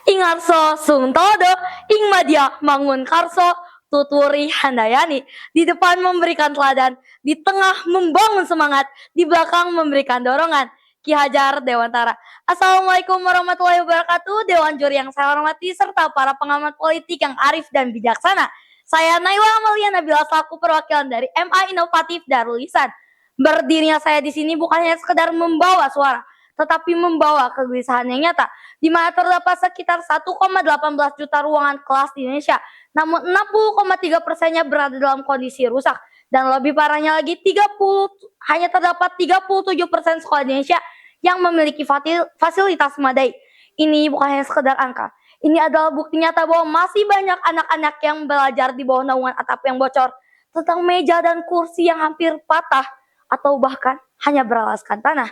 Ingarso Sungtodo, Ing Madya Mangun Karso, Tuturi Handayani. Di depan memberikan teladan, di tengah membangun semangat, di belakang memberikan dorongan. Ki Hajar Dewantara. Assalamualaikum warahmatullahi wabarakatuh, Dewan Juri yang saya hormati, serta para pengamat politik yang arif dan bijaksana. Saya Naila Amalia Nabila selaku perwakilan dari MA Inovatif Darul Ihsan. Berdirinya saya di sini bukan hanya sekedar membawa suara, tetapi membawa kegelisahan yang nyata, di mana terdapat sekitar 1,18 juta ruangan kelas di Indonesia, namun 60,3%-nya berada dalam kondisi rusak. Dan lebih parahnya lagi, hanya terdapat 37% sekolah di Indonesia yang memiliki fasilitas memadai. Ini bukan hanya sekedar angka. Ini adalah bukti nyata bahwa masih banyak anak-anak yang belajar di bawah naungan atap yang bocor, tentang meja dan kursi yang hampir patah, atau bahkan hanya beralaskan tanah.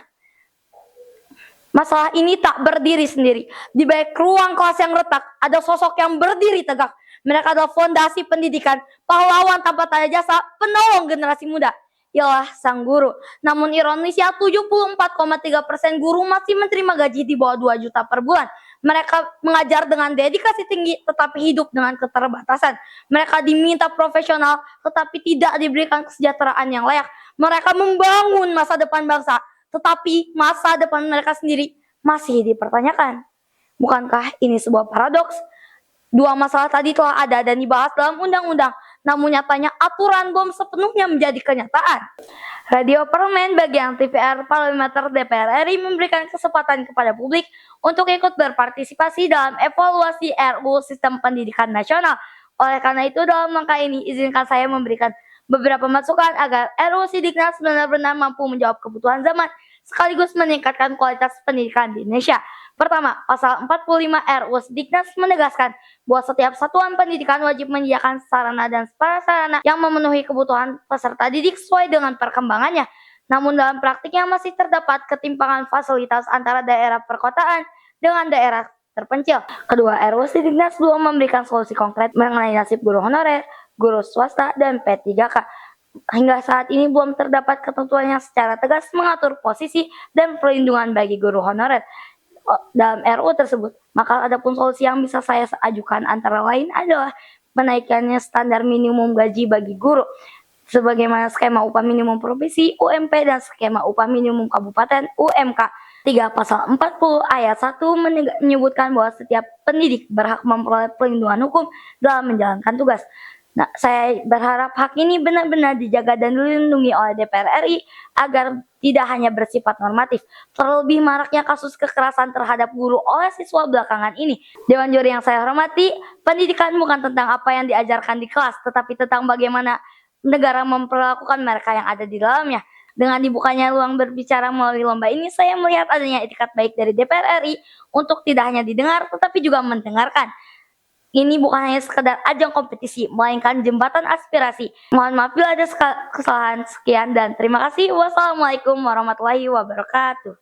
Masalah ini tak berdiri sendiri. Di balik ruang kelas yang retak, ada sosok yang berdiri tegak. Mereka adalah fondasi pendidikan, pahlawan tanpa tanda jasa, penolong generasi muda. Ialah sang guru. Namun ironisnya 74,3% guru masih menerima gaji di bawah 2 juta per bulan. Mereka mengajar dengan dedikasi tinggi tetapi hidup dengan keterbatasan. Mereka diminta profesional tetapi tidak diberikan kesejahteraan yang layak. Mereka membangun masa depan bangsa tetapi masa depan mereka sendiri masih dipertanyakan. Bukankah ini sebuah paradoks? Dua masalah tadi telah ada dan dibahas dalam undang-undang, namun nyatanya aturan belum sepenuhnya menjadi kenyataan. Radio Parlemen bagian TVR Parlementer DPR RI memberikan kesempatan kepada publik untuk ikut berpartisipasi dalam evaluasi RUU Sistem Pendidikan Nasional. Oleh karena itu, dalam langkah ini, izinkan saya memberikan beberapa masukan agar RUU Sidiknas benar-benar mampu menjawab kebutuhan zaman, sekaligus meningkatkan kualitas pendidikan di Indonesia. Pertama, pasal 45 RUU Sidiknas menegaskan bahwa setiap satuan pendidikan wajib menyediakan sarana dan prasarana yang memenuhi kebutuhan peserta didik sesuai dengan perkembangannya. Namun dalam praktiknya masih terdapat ketimpangan fasilitas antara daerah perkotaan dengan daerah terpencil. Kedua, RUU Sidiknas 2 memberikan solusi konkret mengenai nasib guru honorer, guru swasta, dan P3K. Hingga saat ini belum terdapat ketentuan yang secara tegas mengatur posisi dan perlindungan bagi guru honorer dalam RUU tersebut. Maka ada pun solusi yang bisa saya ajukan antara lain adalah menaikannya standar minimum gaji bagi guru sebagaimana skema upah minimum provinsi UMP dan skema upah minimum kabupaten UMK. 3. Pasal 40 ayat 1 menyebutkan bahwa setiap pendidik berhak memperoleh perlindungan hukum dalam menjalankan tugas. Nah, saya berharap hak ini benar-benar dijaga dan dilindungi oleh DPR RI agar tidak hanya bersifat normatif. Terlebih maraknya kasus kekerasan terhadap guru oleh siswa belakangan ini. Dewan Juri yang saya hormati, pendidikan bukan tentang apa yang diajarkan di kelas, tetapi tentang bagaimana negara memperlakukan mereka yang ada di dalamnya. Dengan dibukanya ruang berbicara melalui lomba ini, saya melihat adanya etikat baik dari DPR RI untuk tidak hanya didengar, tetapi juga mendengarkan. Ini bukan hanya sekedar ajang kompetisi, melainkan jembatan aspirasi. Mohon maaf bila ada kesalahan. Sekian dan terima kasih. Wassalamualaikum warahmatullahi wabarakatuh.